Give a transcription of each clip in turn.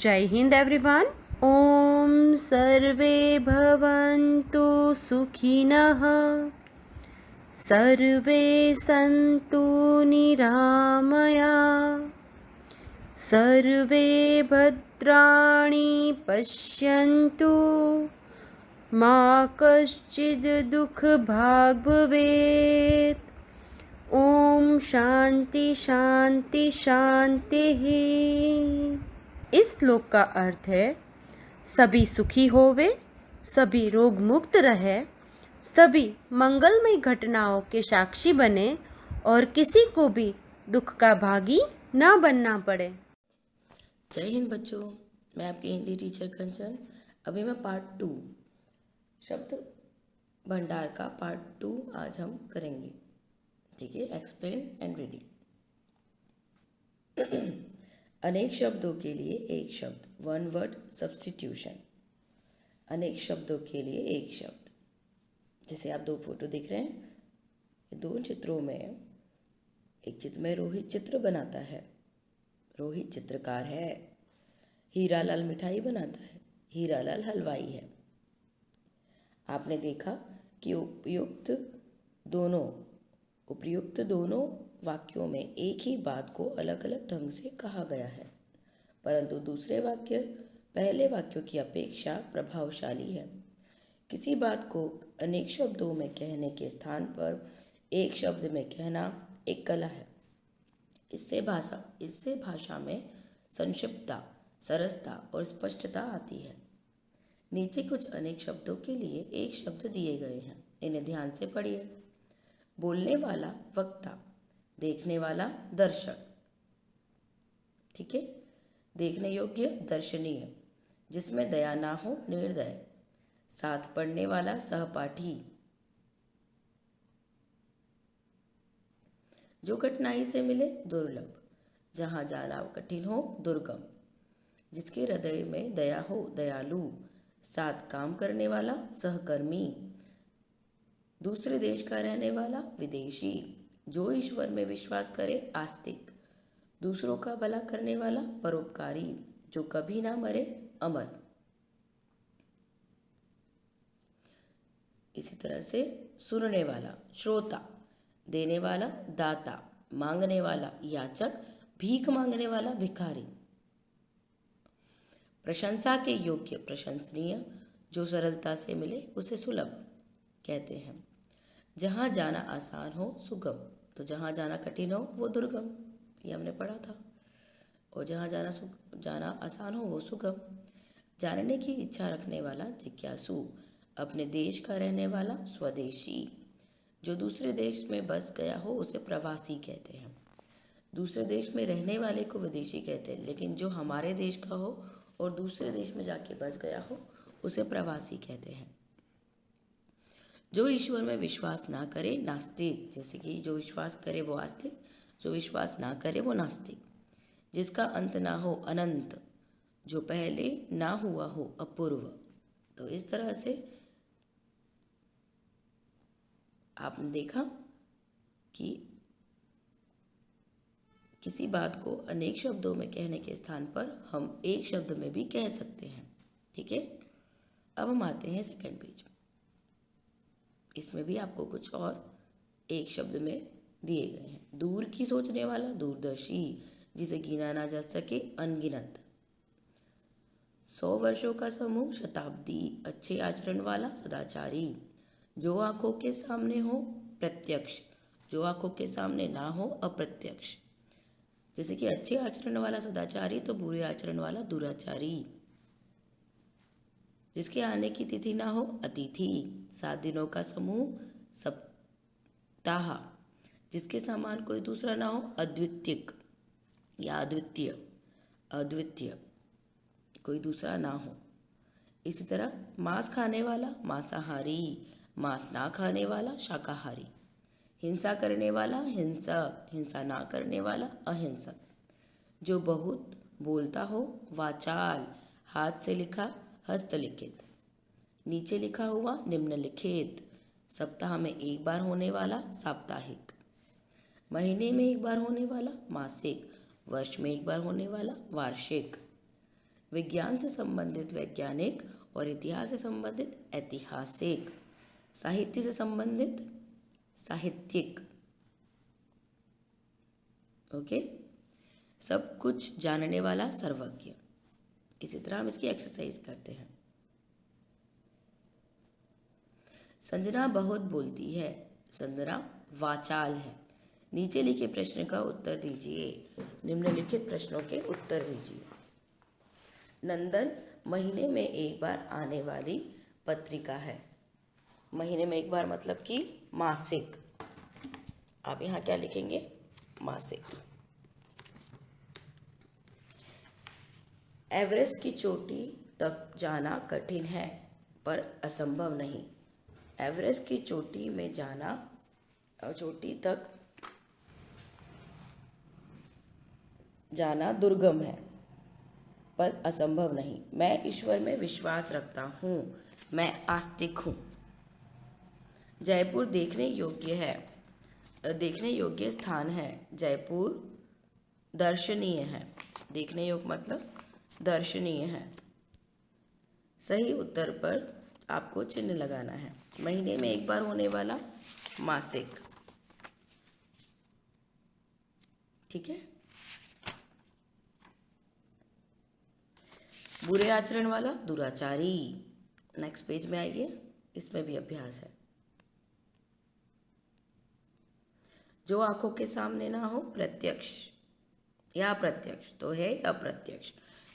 जय हिंद एवरीवन। ओम सर्वे भवन्तु सुखिनः, सर्वे सन्तु निरामया, सर्वे भद्राणि पश्यन्तु, मा कश्चिद् दुःखभाग् भवेत्। ओम शांति शांति शांतिः। इस श्लोक का अर्थ है सभी सुखी होवे, सभी रोग मुक्त रहे, सभी मंगलमय घटनाओं के साक्षी बने और किसी को भी दुख का भागी ना बनना पड़े। जय हिंद बच्चों, मैं आपकी हिंदी टीचर कंचन। अभी मैं पार्ट 2 शब्द भंडार का पार्ट 2 आज हम करेंगे। ठीक है, एक्सप्लेन एंड रीडिंग। अनेक शब्दों के लिए एक शब्द, वन वर्ड सब्स्टिट्यूशन। अनेक शब्दों के लिए एक शब्द। जैसे आप दो फोटो देख रहे हैं, दो चित्रों में एक चित्र में रोहित चित्र बनाता है, रोहित चित्रकार है। हीरालाल मिठाई बनाता है, हीरालाल हलवाई है। आपने देखा कि उपयुक्त दोनों वाक्यों में एक ही बात को अलग अलग ढंग से कहा गया है, परंतु दूसरे वाक्य पहले वाक्यों की अपेक्षा प्रभावशाली है। किसी बात को अनेक शब्दों में कहने के स्थान पर एक शब्द में कहना एक कला है। इससे भाषा में संक्षिप्तता, सरसता और स्पष्टता आती है। नीचे कुछ अनेक शब्दों के लिए एक शब्द दिए गए हैं, इन्हें ध्यान से पढ़िए। बोलने वाला वक्ता, देखने वाला दर्शक। ठीक है, देखने योग्य दर्शनीय, जिसमें दया ना हो निर्दय। साथ पढ़ने वाला सहपाठी, जो कठिनाई से मिले दुर्लभ। जहां जाना कठिन हो दुर्गम, जिसके हृदय में दया हो दयालु। साथ काम करने वाला सहकर्मी, दूसरे देश का रहने वाला विदेशी। जो ईश्वर में विश्वास करे आस्तिक, दूसरों का भला करने वाला परोपकारी। जो कभी ना मरे अमर। इसी तरह से सुनने वाला श्रोता, देने वाला दाता, मांगने वाला याचक, भीख मांगने वाला भिखारी। प्रशंसा के योग्य प्रशंसनीय, जो सरलता से मिले उसे सुलभ कहते हैं। जहाँ जाना आसान हो सुगम, तो जहाँ जाना कठिन हो वो दुर्गम, ये हमने पढ़ा था। और जहाँ जाना आसान हो वो सुगम। जानने की इच्छा रखने वाला जिज्ञासु, अपने देश का रहने वाला स्वदेशी। जो दूसरे देश में बस गया हो उसे प्रवासी कहते हैं। दूसरे देश में रहने वाले को विदेशी कहते हैं, लेकिन जो हमारे देश का हो और दूसरे देश में जाके बस गया हो उसे प्रवासी कहते हैं। जो ईश्वर में विश्वास ना करे नास्तिक, जैसे कि जो विश्वास करे वो आस्तिक, जो विश्वास ना करे वो नास्तिक। जिसका अंत ना हो अनंत, जो पहले ना हुआ हो अपूर्व। तो इस तरह से आपने देखा कि किसी बात को अनेक शब्दों में कहने के स्थान पर हम एक शब्द में भी कह सकते हैं। ठीक है, अब हम आते हैं सेकंड पेज। इसमें भी आपको कुछ और एक शब्द में दिए गए हैं। दूर की सोचने वाला दूरदर्शी, जिसे गिना ना जा सके अनगिनत। 100 वर्षों का समूह शताब्दी, अच्छे आचरण वाला सदाचारी। जो आंखों के सामने हो प्रत्यक्ष, जो आंखों के सामने ना हो अप्रत्यक्ष। जैसे कि अच्छे आचरण वाला सदाचारी तो बुरे आचरण वाला दुराचारी। जिसके आने की तिथि ना हो अतिथि। 7 दिनों का समूह सप्ताह, जिसके समान कोई दूसरा ना हो अद्वितीय या अद्वितीय कोई दूसरा ना हो। इसी तरह मांस खाने वाला मांसाहारी, मांस ना खाने वाला शाकाहारी। हिंसा करने वाला हिंसक, हिंसा ना करने वाला अहिंसक। जो बहुत बोलता हो वाचाल, हाथ से लिखा हस्तलिखित। नीचे लिखा हुआ निम्नलिखित। सप्ताह में एक बार होने वाला साप्ताहिक, महीने में एक बार होने वाला मासिक, वर्ष में एक बार होने वाला वार्षिक। विज्ञान से संबंधित वैज्ञानिक और इतिहास से संबंधित ऐतिहासिक, साहित्य से संबंधित साहित्यिक। ओके, सब कुछ जानने वाला सर्वज्ञ। इसी तरह हम इसकी एक्सरसाइज करते हैं। संजना बहुत बोलती है। संजना वाचाल है। नीचे लिखे प्रश्न का उत्तर दीजिए। निम्नलिखित प्रश्नों के उत्तर दीजिए। नंदन महीने में एक बार आने वाली पत्रिका है। महीने में एक बार मतलब कि मासिक। आप यहाँ क्या लिखेंगे? मासिक। एवरेस्ट की चोटी तक जाना कठिन है पर असंभव नहीं। एवरेस्ट की चोटी में जाना, चोटी तक जाना दुर्गम है पर असंभव नहीं। मैं ईश्वर में विश्वास रखता हूँ। मैं आस्तिक हूँ। जयपुर देखने योग्य है। देखने योग्य स्थान है। जयपुर दर्शनीय है। देखने योग्य मतलब दर्शनीय है। सही उत्तर पर आपको चिन्ह लगाना है। महीने में एक बार होने वाला मासिक। ठीक है। बुरे आचरण वाला दुराचारी। नेक्स्ट पेज में आइए, इसमें भी अभ्यास है। जो आंखों के सामने ना हो, प्रत्यक्ष या अप्रत्यक्ष, तो है अप्रत्यक्ष।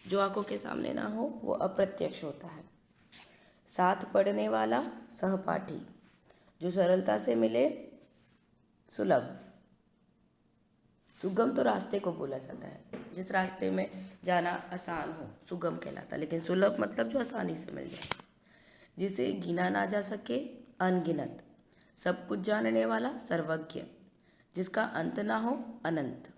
जो आंखों के सामने ना हो वो अप्रत्यक्ष होता है। साथ पढ़ने वाला सहपाठी। जो सरलता से मिले, सुलभ। सुगम तो रास्ते को बोला जाता है। जिस रास्ते में जाना आसान हो सुगम कहलाता है, लेकिन सुलभ मतलब जो आसानी से मिल जाए। जिसे गिना ना जा सके, अनगिनत। सब कुछ जानने वाला, सर्वज्ञ। जिसका अंत ना हो, अनंत।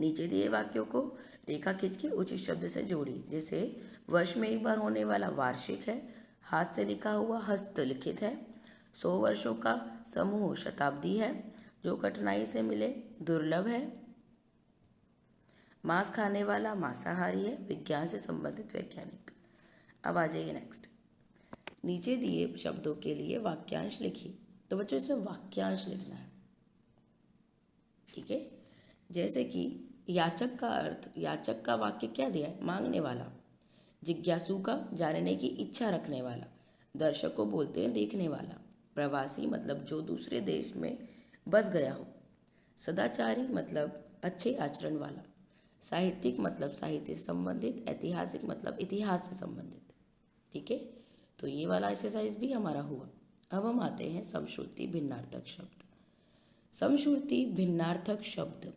नीचे दिए वाक्यों को रेखा खींच के उचित शब्द से जोड़ी। जैसे वर्ष में एक बार होने वाला वार्षिक है। हाथ से लिखा हुआ हस्तलिखित है। 100 वर्षों का समूह शताब्दी है। जो कठिनाई से मिले, दुर्लभ है। मांस खाने वाला मांसाहारी है। विज्ञान से संबंधित वैज्ञानिक। अब आ जाइए नेक्स्ट। नीचे दिए शब्दों के लिए वाक्यांश लिखिए। तो बच्चों इसमें वाक्यांश लिखना है। ठीक है। जैसे कि याचक का अर्थ, याचक का वाक्य क्या दिया है? मांगने वाला। जिज्ञासु का, जानने की इच्छा रखने वाला। दर्शक को बोलते हैं देखने वाला। प्रवासी मतलब जो दूसरे देश में बस गया हो। सदाचारी मतलब अच्छे आचरण वाला। साहित्यिक मतलब साहित्य से संबंधित। ऐतिहासिक मतलब इतिहास से संबंधित। ठीक है। तो ये वाला एक्सरसाइज भी हमारा हुआ। अब हम आते हैं समश्रुति भिन्नार्थक शब्द। समश्रुति भिन्नार्थक शब्द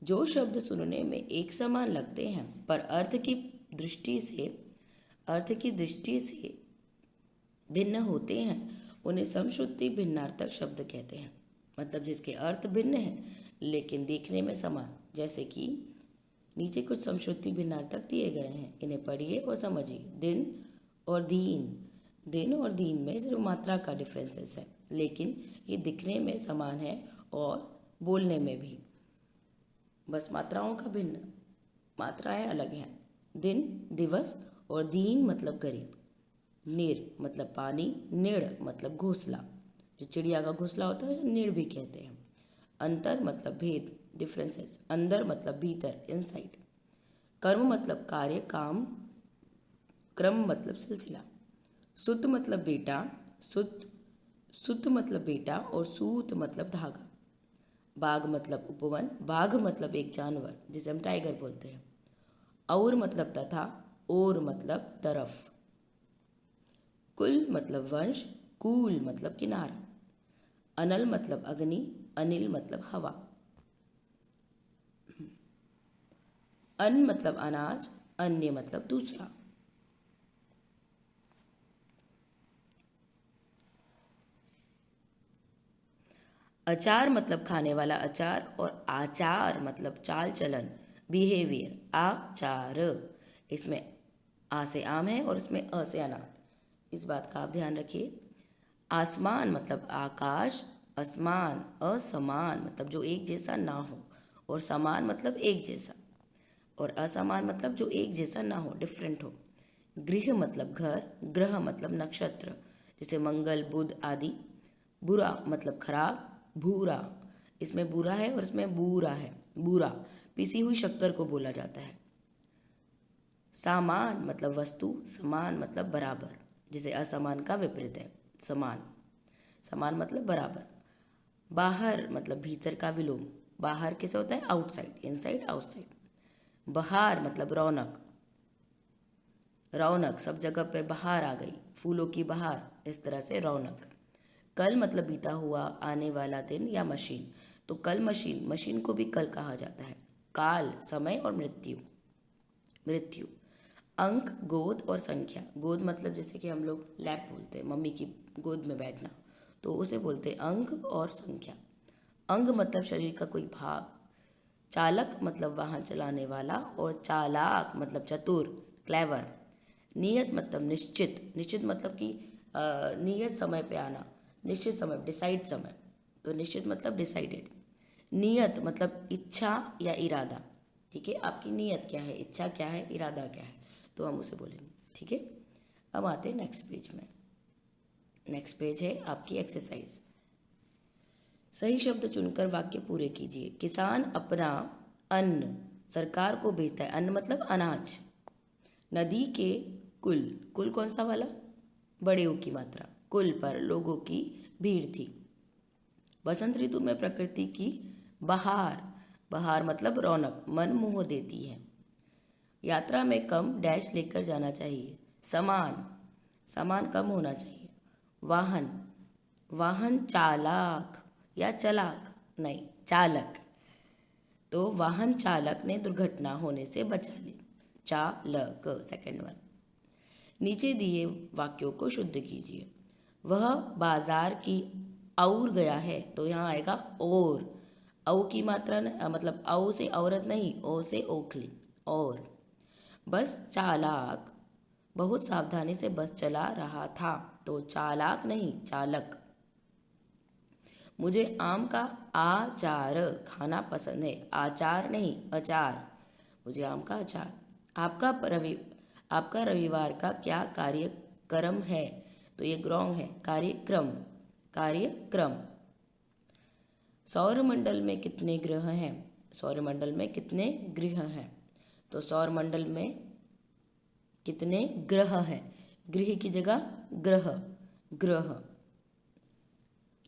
जो शब्द सुनने में एक समान लगते हैं पर अर्थ की दृष्टि से भिन्न होते हैं, उन्हें समश्रुति भिन्नार्थक शब्द कहते हैं। मतलब जिसके अर्थ भिन्न हैं लेकिन देखने में समान। जैसे कि नीचे कुछ समश्रुति भिन्नार्थक दिए गए हैं, इन्हें पढ़िए और समझिए। दिन और दीन। दिन और दीन में सिर्फ मात्रा का डिफरेंसेस है, लेकिन ये दिखने में समान है और बोलने में भी। बस मात्राओं का भिन्न, मात्राएं अलग हैं। दिन दिवस और दीन मतलब गरीब। नीर मतलब पानी। निड़ मतलब घोंसला, जो चिड़िया का घोंसला होता है उसे निड़ भी कहते हैं। अंतर मतलब भेद, डिफरेंसेस। अंदर मतलब भीतर, इनसाइड। कर्म मतलब कार्य, काम। क्रम मतलब सिलसिला। सुत मतलब बेटा। सुत मतलब बेटा और सूत मतलब धागा। बाघ मतलब उपवन। बाघ मतलब एक जानवर जिसे हम टाइगर बोलते हैं। और मतलब तथा। और मतलब तरफ। कुल मतलब वंश। कूल मतलब किनारा। अनल मतलब अग्नि। अनिल मतलब हवा। अन्न मतलब अनाज। अन्य मतलब दूसरा। अचार मतलब खाने वाला अचार। और आचार मतलब चाल चलन, बिहेवियर। आचार, इसमें आ से आम है और इसमें अ से अनार। इस बात का आप ध्यान रखिए। आसमान मतलब आकाश। असमान असमान मतलब जो एक जैसा ना हो, और समान मतलब एक जैसा। और असमान मतलब जो एक जैसा ना हो, डिफरेंट हो। गृह मतलब घर, ग्रह मतलब नक्षत्र, जैसे मंगल, बुध आदि। बुरा मतलब खराब, भूरा, इसमें बुरा है और इसमें बूरा है। बूरा पीसी हुई शक्कर को बोला जाता है। सामान मतलब वस्तु, समान मतलब बराबर, जैसे असमान का विपरीत है समान। समान मतलब बराबर। बाहर मतलब भीतर का विलोम। बाहर कैसे होता है? Outside, inside, outside. बहार मतलब रौनक। रौनक सब जगह पर बाहर आ गई, फूलों की बहार, इस तरह से रौनक। कल मतलब बीता हुआ, आने वाला दिन या मशीन। तो कल मशीन, मशीन को भी कल कहा जाता है। काल समय और मृत्यु। मृत्यु। अंक, गोद और संख्या। गोद मतलब जैसे कि हम लोग लैप बोलते हैं, मम्मी की गोद में बैठना, तो उसे बोलते हैं अंक और संख्या। अंग मतलब शरीर का कोई भाग। चालक मतलब वाहन चलाने वाला, और चालाक मतलब चतुर, क्लेवर। नियत मतलब निश्चित। निश्चित मतलब कि नियत समय पे आना, निश्चित समय, डिसाइड समय, तो निश्चित मतलब डिसाइडेड। नियत मतलब इच्छा या इरादा। ठीक है, आपकी नियत क्या है, इच्छा क्या है, इरादा क्या है, तो हम उसे बोलेंगे। ठीक है, अब आते हैं नेक्स्ट पेज में। नेक्स्ट पेज है आपकी एक्सरसाइज। सही शब्द चुनकर वाक्य पूरे कीजिए। किसान अपना अन्न सरकार को बेचता है। अन्न मतलब अनाज। नदी के कुल, कुल कौन सा वाला? बड़े ऊ की मात्रा। कुल पर लोगों की भीड़ थी। बसंत ऋतु में प्रकृति की बहार, बहार मतलब रौनक, मन मोह देती है। यात्रा में कम डैश लेकर जाना चाहिए। सामान, सामान कम होना चाहिए। वाहन, वाहन चालाक या चलाक, नहीं चालक, तो वाहन चालक ने दुर्घटना होने से बचा ली। चालक, सेकंड वन। नीचे दिए वाक्यों को शुद्ध कीजिए। वह बाजार की और गया है, तो यहाँ आएगा और। औ की मात्रा मतलब औ से औरत नहीं, ओ से ओखली, और। बस चालाक बहुत सावधानी से बस चला रहा था, तो चालाक नहीं चालक। मुझे आम का आचार खाना पसंद है, आचार नहीं अचार। मुझे आम का अचार। आपका रविवार का क्या कार्यक्रम है, तो ये रॉन्ग है, कार्यक्रम, कार्यक्रम। सौरमंडल में कितने ग्रह हैं? सौरमंडल में कितने ग्रह हैं? तो सौरमंडल में कितने ग्रह हैं? गृह की जगह ग्रह, ग्रह।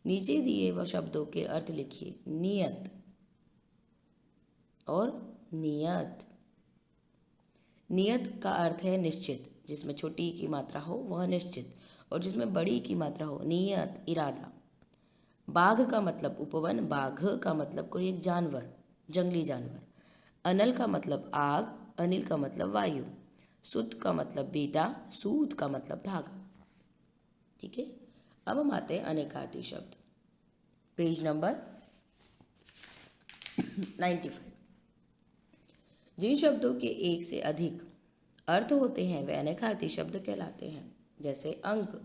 नीचे दिए वह शब्दों के अर्थ लिखिए। नियत और नियत। नियत का अर्थ है निश्चित, जिसमें छोटी की मात्रा हो वह निश्चित, और जिसमें बड़ी की मात्रा हो नियत, इरादा। बाघ का मतलब उपवन, बाघ का मतलब कोई एक जानवर, जंगली जानवर। अनल का मतलब आग, अनिल का मतलब वायु। सुत का मतलब बेटा, सूत का मतलब धागा। ठीक है, अब हम आते हैं अनेकार्थी शब्द। Page number 95। जिन शब्दों के एक से अधिक अर्थ होते हैं वे अनेकार्थी शब्द कहलाते हैं। जैसे अंक,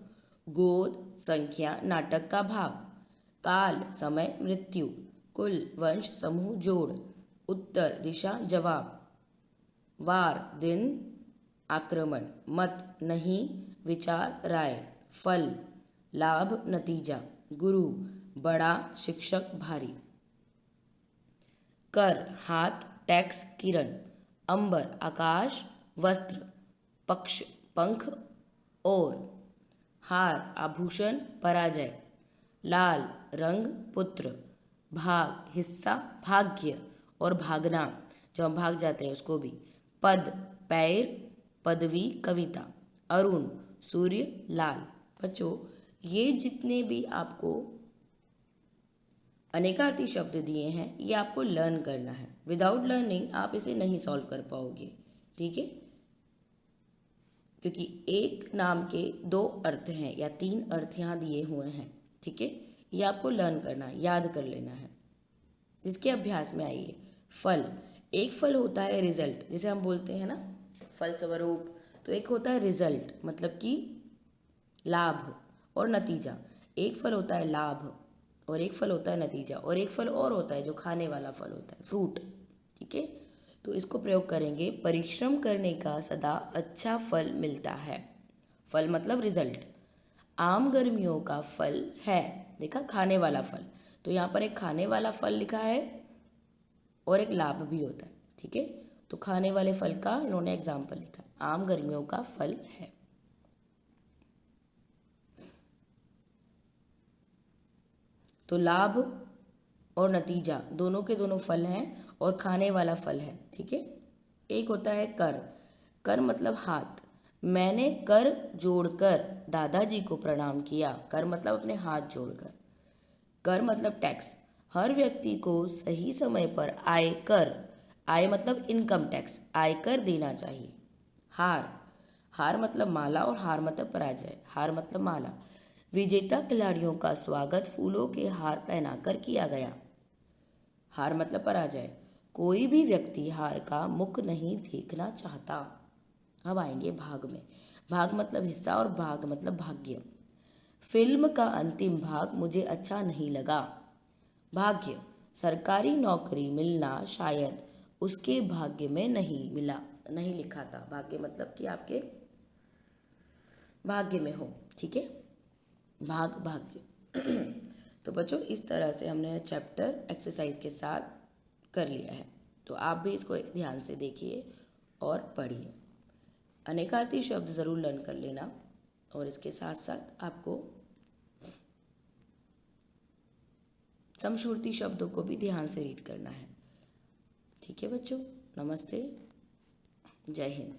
गोद, संख्या, नाटक का भाग। काल समय, मृत्यु। कुल वंश, समूह, जोड़। उत्तर दिशा, जवाब। वार दिन, आक्रमण। मत नहीं, विचार, राय। फल लाभ, नतीजा। गुरु बड़ा, शिक्षक भारी। कर हाथ, टैक्स किरण। अंबर आकाश, वस्त्र पक्ष पंख और। हार आभूषण, पराजय। लाल रंग, पुत्र। भाग हिस्सा, भाग्य और भागना, जो हम भाग जाते हैं उसको भी। पद पैर, पदवी, कविता। अरुण सूर्य, लाल। बच्चों, ये जितने भी आपको अनेकार्थी शब्द दिए हैं ये आपको लर्न करना है। विदाउट लर्निंग आप इसे नहीं सॉल्व कर पाओगे। ठीक है, क्योंकि एक नाम के दो अर्थ हैं या तीन अर्थ यहाँ दिए हुए हैं। ठीक है, ये आपको लर्न करना है, याद कर लेना है। इसके अभ्यास में आइए। फल, एक फल होता है रिजल्ट, जैसे हम बोलते हैं ना फलस्वरूप, तो एक होता है रिजल्ट मतलब कि लाभ और नतीजा। एक फल होता है लाभ और एक फल होता है नतीजा, और एक फल और होता है जो खाने वाला फल होता है, फ्रूट। ठीक है, तो इसको प्रयोग करेंगे, परिश्रम करने का सदा अच्छा फल मिलता है। फल मतलब रिजल्ट। आम गर्मियों का फल है, देखा, खाने वाला फल। तो यहाँ पर एक खाने वाला फल लिखा है और एक लाभ भी होता है, ठीक है। तो खाने वाले फल का इन्होंने एग्जाम्पल लिखा, आम गर्मियों का फल है। तो लाभ और नतीजा दोनों के दोनों फल हैं और खाने वाला फल है, ठीक है। एक होता है कर। कर मतलब हाथ। मैंने कर जोड़कर दादाजी को प्रणाम किया। कर मतलब अपने हाथ जोड़कर। कर मतलब टैक्स। हर व्यक्ति को सही समय पर आयकर, आय मतलब इनकम टैक्स, आयकर देना चाहिए। हार। हार मतलब माला और हार मतलब पराजय। हार मतलब माला। विजेता खिलाड़ियों का स्वागत फूलों के हार पहनाकर किया गया। हार मतलब पराजय। कोई भी व्यक्ति हार का मुख नहीं देखना चाहता। अब आएंगे भाग में। भाग मतलब हिस्सा और भाग मतलब भाग्य। फिल्म का अंतिम भाग मुझे अच्छा नहीं लगा। भाग्य, सरकारी नौकरी मिलना शायद उसके भाग्य में नहीं मिला, नहीं लिखा था। भाग्य मतलब कि आपके भाग्य में हो, ठीक है। भाग, भाग्य। तो बच्चों इस तरह से हमने चैप्टर एक्सरसाइज के साथ कर लिया है। तो आप भी इसको ध्यान से देखिए और पढ़िए। अनेकार्थी शब्द ज़रूर लर्न कर लेना और इसके साथ साथ आपको समश्रुति शब्दों को भी ध्यान से रीड करना है, ठीक है बच्चों। नमस्ते, जय हिंद।